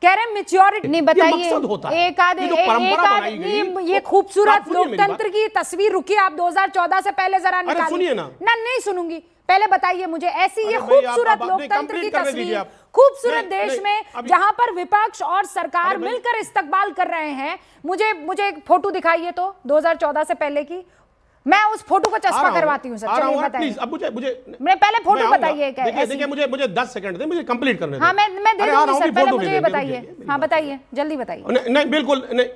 कह रहे मेच्योरिटी नहीं बताइए। एक आध ये खूबसूरत लोकतंत्र की तस्वीर, रुकिए आप 2014 से पहले जरा निकालिए। सुनिए ना, नहीं सुनूंगी, पहले बताइए मुझे ऐसी ये खूबसूरत लोकतंत्र की तस्वीर, खूबसूरत देश में जहां पर विपक्ष और सरकार मिलकर इस्तकबाल कर रहे हैं, मुझे एक फोटो दिखाइए तो 2014 से पहले की, मैं उस फोटो को चस्पा करवाती हूं सर। चलिए बताइए, अब मुझे मैं पहले फोटो बताइए। देखिए मुझे 10 सेकंड दें, मुझे कंप्लीट करने दें। हाँ मैं दे दूंगी सर, पहले मुझे ये बताइए। हाँ बताइए, जल्दी बताइए। नहीं बिल्कुल नहीं,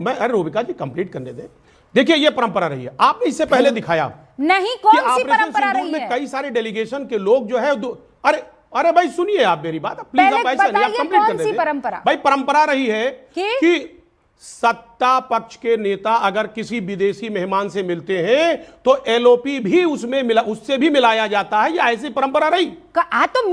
अरे रूबिका जी कंप्लीट करने दें। देखिए ये परंपरा रही है, आपने इससे पहले दिखाया नहीं, कौन सी परंपरा रही है? कई सारे डेलीगेशन के लोग जो है अरे भाई सुनिए आप मेरी बात, प्लीज आप ऐसा नहीं, आप कंप्लीट कर दें। परंपरा भाई परंपरा रही है कि सत्ता पक्ष के नेता अगर किसी विदेशी मेहमान से मिलते हैं तो एलओपी भी उससे भी मिलाया जाता है। ये ऐसी परंपरा रही तो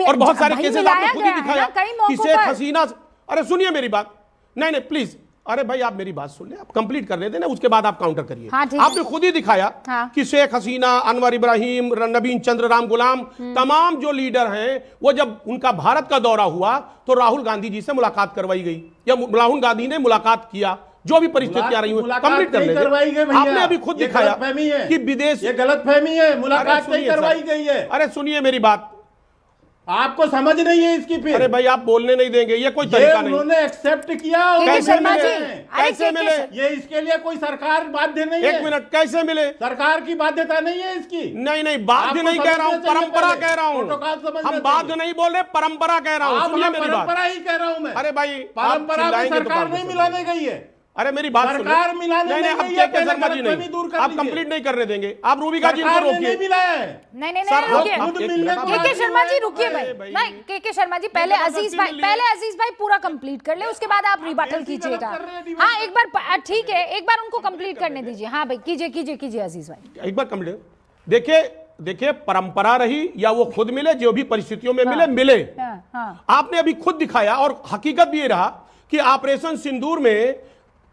और बहुत सारे केसेस आपने खुद ही दिखाया कि शेख हसीना। अरे सुनिए मेरी बात, नहीं प्लीज, अरे भाई आप मेरी बात सुन ले, आप कंप्लीट करने देना, उसके बाद आप काउंटर करिए। हाँ, आपने खुद ही दिखाया कि शेख हसीना, अनवर इब्राहिम, नवीन चंद्र राम गुलाम, तमाम जो लीडर हैं, वो जब उनका भारत का दौरा हुआ तो राहुल गांधी जी से मुलाकात करवाई गई या राहुल गांधी ने मुलाकात किया, जो भी परिस्थितियां रही हुई कंप्लीट कर लेते। आपने अभी खुद दिखाया कि विदेश, ये गलतफहमी है, मुलाकात नहीं करवाई गई है। अरे सुनिए मेरी बात, आपको समझ नहीं है इसकी फिर। अरे भाई आप बोलने नहीं देंगे, ये कोई तरीका नहीं। उन्होंने एक्सेप्ट किया, कैसे मिले? कैसे मिले? ये इसके लिए कोई सरकार बाध्य नहीं है। एक मिनट, कैसे मिले? सरकार की बाध्यता नहीं है इसकी। नहीं बाध्य नहीं कह रहा हूँ, परंपरा कह रहा हूँ। हम बाध्य नहीं बोल रहे, परंपरा कह रहा हूँ। सुनिए मेरी बात, परंपरा ही कह रहा हूँ मैं। अरे भाई परंपरा को सरकार नहीं मिलाने गई है। अरे मेरी बात सुनिए, सरकार मिलाने नहीं, शर्मा जी नहीं, आप कंप्लीट नहीं करने देंगे। आप रूबिका जी को रोकिए। नहीं मिलाया है। नहीं रुकिए, के शर्मा जी रुकिए भाई, नहीं के शर्मा जी, पहले अजीज भाई पूरा कंप्लीट कर ले, उसके बाद आप रिबटल कीजिएगा। हाँ एक बार ठीक है, एक बार उनको कंप्लीट करने दीजिए। हाँ भाई कीजिए अजीज भाई, एक बार कंप्लीट। देखिए परंपरा रही या वो खुद मिले, जो भी परिस्थितियों में मिले। आपने अभी खुद दिखाया और हकीकत भी ये रहा कि ऑपरेशन सिंदूर में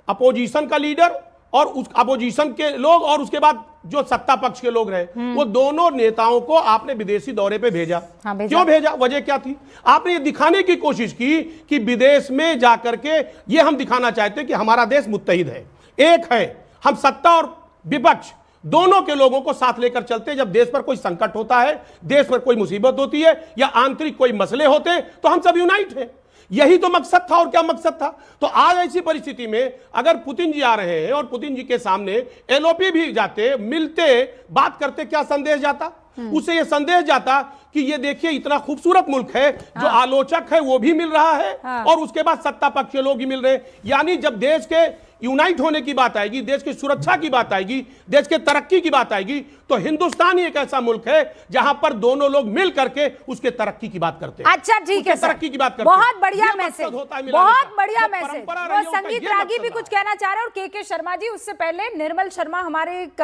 अपोजिशन का लीडर और उस अपोजिशन के लोग और उसके बाद जो सत्ता पक्ष के लोग रहे, वो दोनों नेताओं को आपने विदेशी दौरे पे भेजा। क्यों भेजा? वजह क्या थी? आपने ये दिखाने की कोशिश की कि विदेश में जाकर के ये हम दिखाना चाहते हैं कि हमारा देश मुत्तहिद है, एक है, हम सत्ता और विपक्ष दोनों के लोगों को साथ लेकर चलते हैं। जब देश पर कोई संकट होता है, देश पर कोई मुसीबत होती है या आंतरिक कोई मसले होते हैं, तो हम सब यूनाइट हैं। यही तो मकसद था, और क्या मकसद था? तो आज ऐसी परिस्थिति में अगर पुतिन जी आ रहे हैं और पुतिन जी के सामने एलओपी भी जाते, मिलते, बात करते, क्या संदेश जाता? उसे ये संदेश जाता कि ये देखिए इतना खूबसूरत मुल्क है, जो आलोचक है वो भी मिल रहा है और उसके बाद सत्ता पक्ष के लोग भी मिल रहे हैं। यानी जब देश के यूनाइट होने की बात आएगी, देश की सुरक्षा की बात आएगी, देश के तरक्की की बात आएगी, तो हिंदुस्तान ही एक ऐसा मुल्क है जहां पर दोनों लोग मिल करके उसके तरक्की की बात करते हैं। अच्छा ठीक है, तरक्की की बात करते हैं। बहुत बढ़िया मैसेज, बहुत बढ़िया मैसेज। और संगीत रागी भी कुछ कहना चाह रहे हैं और के शर्मा जी। उससे पहले निर्मल शर्मा हमारे एक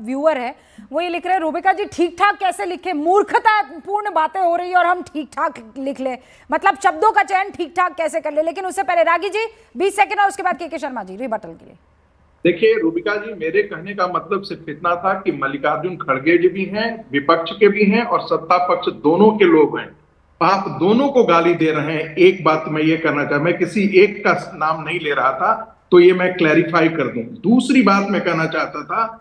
व्यूअर है, वो ये लिख रहे हैं, रूबिका जी ठीक ठाक कैसे लिखे, मूर्खता पूर्ण बातें हो रही है और हम ठीक ठाक लिख ले, मतलब शब्दों का चयन ठीक ठाक कैसे कर ले। लेकिन उससे पहले रागी जी 20 सेकंड और उसके बाद के शर्मा जी रिबटल के लिए। देखिए रूबिका जी, मेरे कहने का मतलब सिर्फ इतना था कि मल्लिकार्जुन खड़गे जी भी हैं, विपक्ष के भी हैं और सत्ता पक्ष दोनों के लोग हैं। आप दोनों को गाली दे रहे हैं। एक बात मैं ये करना चाहता, मैं किसी एक का नाम नहीं ले रहा था, तो ये मैं क्लैरिफाई कर दूं। दूसरी बात मैं कहना चाहता था,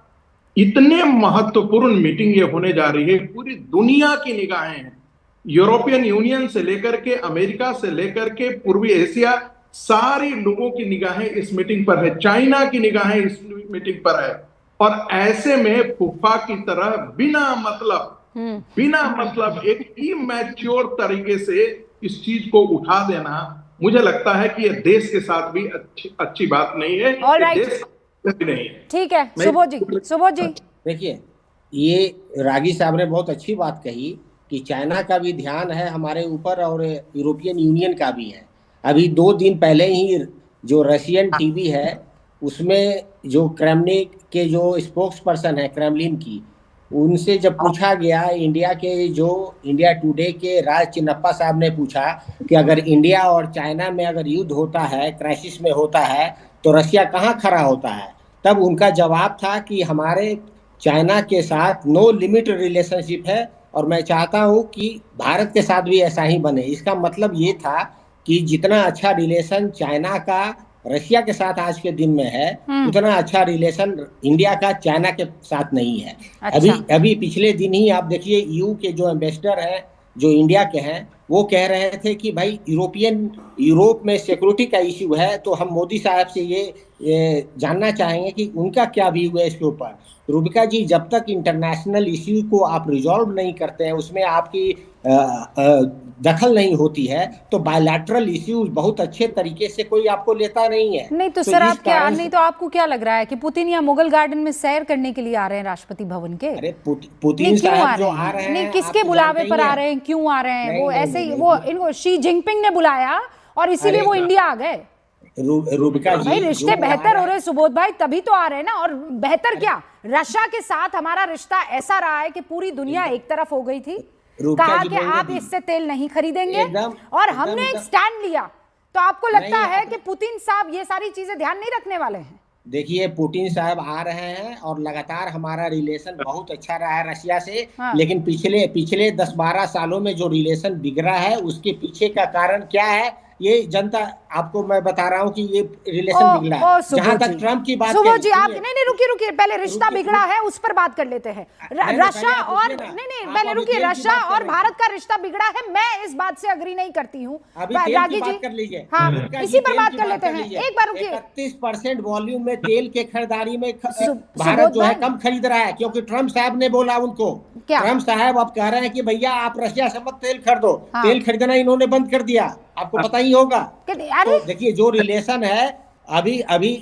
इतने महत्वपूर्ण मीटिंग ये होने जा रही है, पूरी दुनिया की निगाहें हैं, यूरोपियन यूनियन से लेकर के अमेरिका से लेकर के पूर्वी एशिया, सारी लोगों की निगाहें इस मीटिंग पर है, चाइना की निगाहें इस मीटिंग पर है। और ऐसे में फूफा की तरह बिना मतलब एक इमैच्योर तरीके से इस चीज को उठा देना, मुझे लगता है कि यह देश के साथ भी अच्छी बात नहीं है। देश नहीं है। ठीक है, सुबोध जी देखिए, ये रागी साहब ने बहुत अच्छी बात कही कि चाइना का भी ध्यान है हमारे ऊपर और यूरोपियन यूनियन का भी है। अभी 2 दिन पहले ही जो रशियन टीवी है उसमें जो क्रेमलिन के जो स्पोक्स पर्सन है क्रेमलिन की, उनसे जब पूछा गया, इंडिया टुडे के राज चिन्नप्पा साहब ने पूछा कि अगर इंडिया और चाइना में अगर युद्ध होता है, क्राइसिस में होता है, तो रशिया कहाँ खड़ा होता है, तब उनका जवाब था कि हमारे चाइना के साथ नो लिमिट रिलेशनशिप है और मैं चाहता हूँ कि भारत के साथ भी ऐसा ही बने। इसका मतलब ये था कि जितना अच्छा रिलेशन चाइना का रशिया के साथ आज के दिन में है, उतना अच्छा रिलेशन इंडिया का चाइना के साथ नहीं है। अच्छा। अभी पिछले दिन ही आप देखिए ईयू के जो एम्बेसडर हैं, जो इंडिया के हैं, वो कह रहे थे कि भाई यूरोप में सिक्योरिटी का इश्यू है, तो हम मोदी साहब से ये जानना चाहेंगे कि उनका क्या व्यू है इसके ऊपर। रूबिका जी, जब तक इंटरनेशनल इश्यू को आप रिजॉल्व नहीं करते हैं, उसमें आपकी दखल नहीं होती है, तो बायलैटरल इश्यूज बहुत अच्छे तरीके से कोई आपको लेता नहीं है। नहीं तो सर, आप क्या, नहीं तो आपको क्या लग रहा है कि पुतिन या मुगल गार्डन में सैर करने के लिए आ रहे हैं राष्ट्रपति भवन के? अरे पुतिन साहब जो आ रहे हैं, नहीं, किसके बुलावे पर आ रहे हैं, क्यों आ रहे हैं? वो ऐसे ही, वो इनको शी जिनपिंग ने बुलाया और इसीलिए वो इंडिया आ गए। रूबिका जी, भाई रिश्ते बेहतर हो रहे सुबोध भाई, तभी तो आ रहे हैं ना। और बेहतर क्या, रशिया के साथ हमारा रिश्ता ऐसा रहा है कि पूरी दुनिया एक तरफ हो गई थी, कहा कि आप इससे तेल नहीं खरीदेंगे, और हमने एक स्टैंड लिया। तो आपको लगता है कि पुतिन साहब ये सारी चीजें ध्यान नहीं रखने वाले हैं? देखिए, पुतिन साहब आ रहे हैं और लगातार हमारा रिलेशन बहुत अच्छा रहा है रशिया से। हाँ। लेकिन पिछले 10-12 सालों में जो रिलेशन बिगड़ा है, उसके पीछे का कारण क्या है, ये जनता आपको मैं बता रहा हूँ कि ये रिलेशन बिगड़ा है। जहां तक ट्रम्प की बात, सुबोध जी आप नहीं रुकिए, पहले रिश्ता बिगड़ा है उस पर बात कर लेते हैं। रशिया और पहले रुकिए, रशिया और भारत का रिश्ता बिगड़ा है, मैं इस बात से अग्री नहीं करती हूँ। रागी जी कर लीजिए, हाँ, इसी पर बात कर लेते हैं। एक बार रुकिए। 31% वॉल्यूम में तेल के खरीदारी में भारत जो है कम खरीद रहा है, क्योंकि ट्रम्प साहब ने बोला उनको। ट्रम्प साहब अब कह रहे हैं कि भैया आप रशिया से मत तेल खरीदो। तेल खरीदना इन्होंने बंद कर दिया, आपको पता ही होगा। तो देखिए, जो रिलेशन है अभी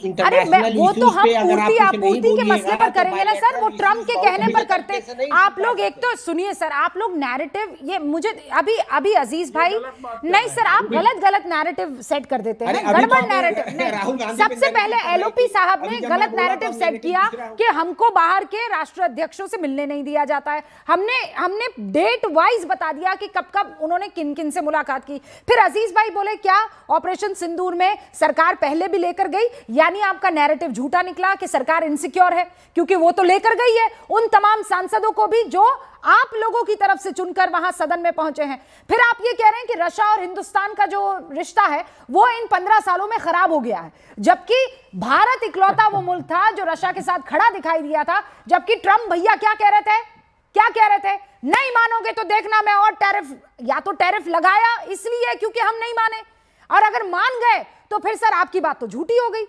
इंटरनेशनल वो तो हम पे अगर आप आपूर्ति के मसले पर करेंगे ना सर, वो ट्रम्प के कहने पर करते। आप लोग एक तो सुनिए सर, आप लोग नैरेटिव, ये मुझे अभी अजीज भाई, नहीं सर, आप गलत नैरेटिव सेट कर देते हैं, गड़बड़ नैरेटिव। सबसे पहले एलओपी साहब ने गलत नैरेटिव सेट किया कि हमको बाहर के राष्ट्र अध्यक्षों से मिलने नहीं दिया जाता है। हमने डेट वाइज बता दिया कि कब उन्होंने किन किन से मुलाकात की। फिर अजीज भाई बोले क्या ऑपरेशन सिंदूर में सरकार पहले भी लेकर गई, यानी आपका नैरेटिव झूठा निकला कि सरकार इनसिक्योर है, क्योंकि वो तो लेकर गई है उन तमाम सांसदों को भी जो आप लोगों की तरफ से चुनकर वहां सदन में पहुंचे हैं। फिर आप ये कह रहे हैं कि रशिया और हिंदुस्तान का जो रिश्ता है वो इन 15 सालों में खराब हो गया है, जबकि भारत इकलौता वो मुल्क था जो रशिया के साथ खड़ा दिखाई दिया था। जबकि ट्रम्प भैया क्या कह रहे थे, नहीं मानोगे तो देखना मैं और टैरिफ, या तो टैरिफ लगाया इसलिए क्योंकि हम नहीं माने, और अगर मान गए तो फिर सर आपकी बात तो झूठी हो गई।